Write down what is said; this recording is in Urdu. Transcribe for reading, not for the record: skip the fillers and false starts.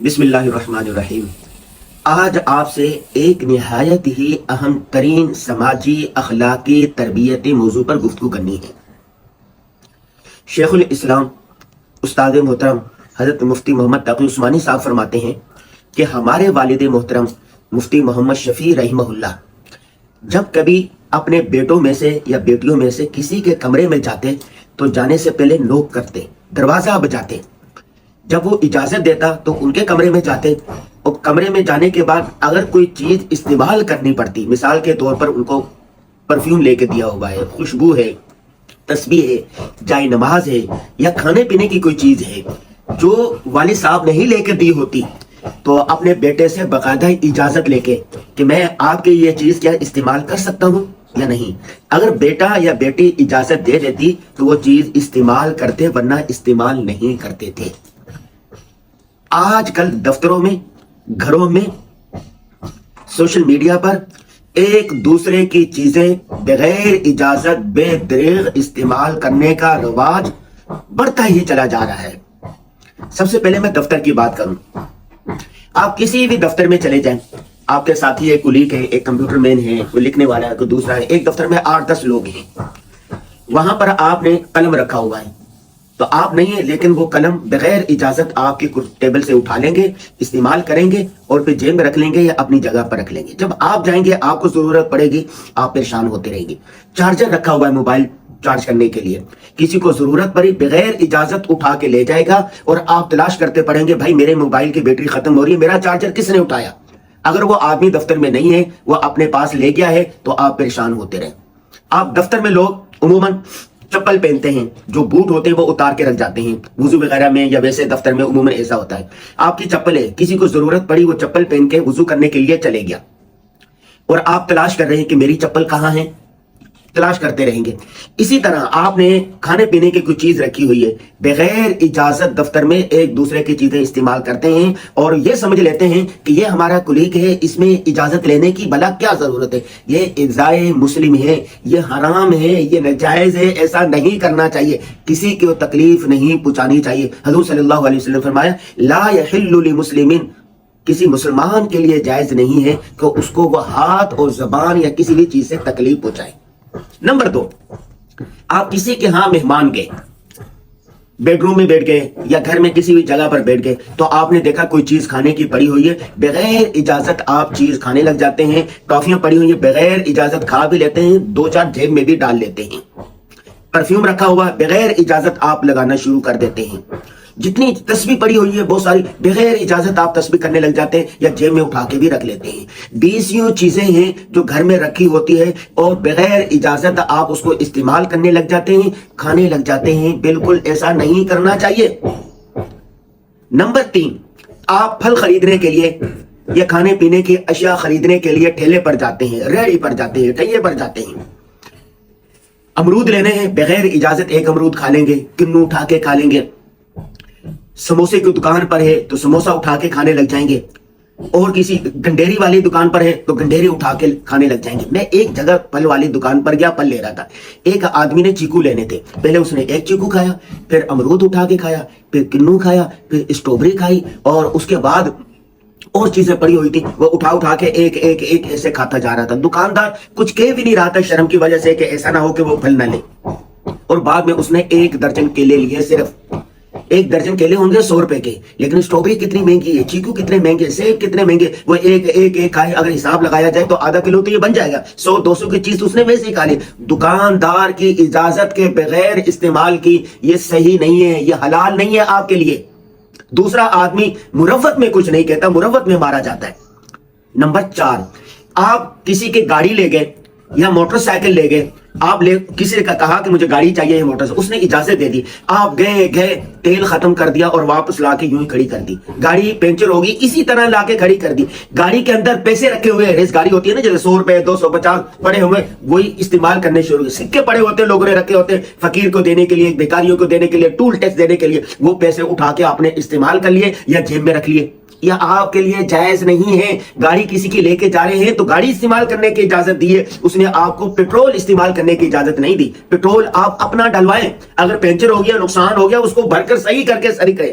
بسم اللہ الرحمن الرحیم۔ آج آپ سے ایک نہایت ہی اہم ترین سماجی اخلاقی تربیتی موضوع پر گفتگو کرنی ہے۔ شیخ الاسلام استاد محترم حضرت مفتی محمد تقی عثمانی صاحب فرماتے ہیں کہ ہمارے والد محترم مفتی محمد شفیع رحمہ اللہ جب کبھی اپنے بیٹوں میں سے یا بیٹیوں میں سے کسی کے کمرے میں جاتے تو جانے سے پہلے نوک کرتے، دروازہ بجاتے، جب وہ اجازت دیتا تو ان کے کمرے میں جاتے، اور کمرے میں جانے کے بعد اگر کوئی چیز استعمال کرنی پڑتی، مثال کے طور پر ان کو پرفیوم لے کے دیا ہوا ہے، خوشبو ہے، تسبیح ہے، جائے نماز ہے، یا کھانے پینے کی کوئی چیز ہے جو والد صاحب نہیں لے کے دی ہوتی، تو اپنے بیٹے سے باقاعدہ اجازت لے کے کہ میں آپ کی یہ چیز کیا استعمال کر سکتا ہوں یا نہیں۔ اگر بیٹا یا بیٹی اجازت دے دیتی تو وہ چیز استعمال کرتے، ورنہ استعمال نہیں کرتے تھے۔ آج کل دفتروں میں، گھروں میں، سوشل میڈیا پر ایک دوسرے کی چیزیں بغیر اجازت بے دریغ استعمال کرنے کا رواج بڑھتا ہی چلا جا رہا ہے۔ سب سے پہلے میں دفتر کی بات کروں، آپ کسی بھی دفتر میں چلے جائیں، آپ کے ساتھی ایک کولیگ ہے، ایک کمپیوٹر مین ہے، کوئی لکھنے والا ہے، کوئی دوسرا ہے، ایک دفتر میں 8-10 لوگ ہیں، وہاں پر آپ نے قلم رکھا ہوا ہے تو آپ نہیں ہے، لیکن وہ قلم بغیر اجازت آپ کی ٹیبل سے اٹھا لیں گے، استعمال کریں گے اور پھر جیب میں رکھ لیں گے یا اپنی جگہ پر رکھ لیں گے۔ جب آپ جائیں گے آپ کو ضرورت پڑے گی، آپ پریشان ہوتے رہیں گے۔ چارجر رکھا ہوا ہے موبائل چارج کرنے کے لیے، کسی کو ضرورت پڑی بغیر اجازت اٹھا کے لے جائے گا اور آپ تلاش کرتے پڑیں گے، بھائی میرے موبائل کی بیٹری ختم ہو رہی ہے، میرا چارجر کس نے اٹھایا؟ اگر وہ آدمی دفتر میں نہیں ہے، وہ اپنے پاس لے گیا ہے تو آپ پریشان ہوتے رہیں۔ آپ دفتر میں لوگ عموماً چپل پہنتے ہیں، جو بوٹ ہوتے ہیں وہ اتار کے رکھ جاتے ہیں، وضو وغیرہ میں یا ویسے دفتر میں عموماً ایسا ہوتا ہے۔ آپ کی چپل ہے، کسی کو ضرورت پڑی، وہ چپل پہن کے وضو کرنے کے لیے چلے گیا اور آپ تلاش کر رہے ہیں کہ میری چپل کہاں ہے، تلاش کرتے رہیں گے۔ اسی طرح آپ نے کھانے پینے کی کوئی چیز رکھی ہوئی ہے، بغیر اجازت دفتر میں ایک دوسرے کی چیزیں استعمال کرتے ہیں اور یہ سمجھ لیتے ہیں کہ یہ ہمارا کولیگ ہے، اس میں اجازت لینے کی بھلا کیا ضرورت ہے، یہ اجزائے مسلم ہے، یہ حرام ہے، یہ ناجائز ہے، ایسا نہیں کرنا چاہیے، کسی کو تکلیف نہیں پہنچانی چاہیے۔ حضور صلی اللہ علیہ وسلم فرمایا لا یحل لمسلم، کسی مسلمان کے لیے جائز نہیں ہے کہ اس کو وہ ہاتھ اور زبان یا کسی بھی چیز سے تکلیف پہنچائے۔ نمبر 2، آپ کسی کے ہاں مہمان گئے، بیڈ روم میں بیٹھ گئے یا گھر میں کسی بھی جگہ پر بیٹھ گئے، تو آپ نے دیکھا کوئی چیز کھانے کی پڑی ہوئی ہے، بغیر اجازت آپ چیز کھانے لگ جاتے ہیں، ٹافیاں پڑی ہوئی ہیں، بغیر اجازت کھا بھی لیتے ہیں، 2-4 جیب میں بھی ڈال لیتے ہیں، پرفیوم رکھا ہوا بغیر اجازت آپ لگانا شروع کر دیتے ہیں، جتنی تسبیح پڑی ہوئی ہے بہت ساری بغیر اجازت آپ تسبیح کرنے لگ جاتے ہیں یا جیب میں اٹھا کے بھی رکھ لیتے ہیں۔ 20 چیزیں ہیں جو گھر میں رکھی ہوتی ہے اور بغیر اجازت آپ اس کو استعمال کرنے لگ جاتے ہیں، کھانے لگ جاتے ہیں۔ بالکل ایسا نہیں کرنا چاہیے۔ نمبر 3، آپ پھل خریدنے کے لیے یا کھانے پینے کی اشیاء خریدنے کے لیے ٹھیلے پر جاتے ہیں، ریڑھی پر جاتے ہیں، ٹھیلے پر جاتے ہیں، امرود لینے ہیں، بغیر اجازت ایک امرود کھا لیں گے، کنو اٹھا کے کھا لیں گے۔ سموسے کی دکان پر ہے تو سموسا اٹھا کے کھانے لگ جائیں گے، اور کسی گنڈیری والی دکان پر ہے تو گنڈیری اٹھا کے کھانے لگ جائیں گے۔ میں ایک جگہ پھل والی دکان پر گیا، پھل لے رہا تھا، ایک آدمی نے چیکو لینے تھے، پہلے اس نے ایک چیکو کھایا، پھر امرود اٹھا کے کھایا، پھر کنو کھایا، پھر اسٹرابری کھائی، اور اس کے بعد اور چیزیں پڑی ہوئی تھی وہ اٹھا کے ایک ایسے کھاتا جا رہا تھا۔ دکاندار کچھ کہہ بھی نہیں رہا تھا شرم کی وجہ سے کہ ایسا نہ ہو کہ وہ پھل نہ لے، اور بعد میں اس نے 1 درجن کیلے لیے، صرف 1 درجن کیلے ہوں گے 100 روپے کے، لیکن اسٹرابری کتنی مہنگی ہے، چیکو کتنے مہنگے، سیب کتنے مہنگے، وہ ایک کھائے، اگر حساب لگایا جائے تو آدھا کلو تو یہ بن جائے گا، 100-200 کی چیز تو اس نے ویسے ہی کھا لی۔ دکاندار کی اجازت کے بغیر استعمال کی، یہ صحیح نہیں ہے، یہ حلال نہیں ہے آپ کے لیے۔ دوسرا آدمی مروت میں کچھ نہیں کہتا، مروت میں مارا جاتا ہے۔ نمبر 4، آپ کسی کی گاڑی لے گئے یا موٹر سائیکل لے گئے، آپ کسی نے کہا کہ مجھے گاڑی چاہیے موٹر سے، اس نے اجازت دے دی، آپ گئے تیل ختم کر دیا اور واپس لا کے یوں ہی کھڑی کر دی، گاڑی پنچر ہوگی اسی طرح لا کے کھڑی کر دی، گاڑی کے اندر پیسے رکھے ہوئے، ریس گاڑی ہوتی ہے نا جیسے 100 روپے 250 پڑے ہوئے، وہی استعمال کرنے شروع ہوئے، سکے پڑے ہوتے ہیں، لوگوں نے رکھے ہوتے ہیں فقیر کو دینے کے لیے، بیکاریوں کو دینے کے لیے، ٹول ٹیکس دینے کے لیے، وہ پیسے اٹھا کے آپ نے استعمال کر لیے یا جیب میں رکھ لیے۔ یا آپ کے لیے جائز نہیں ہے، گاڑی کسی کی لے کے جا رہے ہیں تو گاڑی استعمال کرنے کی اجازت دی ہے، اس نے آپ کو پیٹرول استعمال کرنے کی اجازت نہیں دی۔ پیٹرول آپ اپنا ڈلوائیں، اگر پنچر ہو گیا، نقصان ہو گیا، اس کو بھر کر صحیح کر کے صحیح کریں۔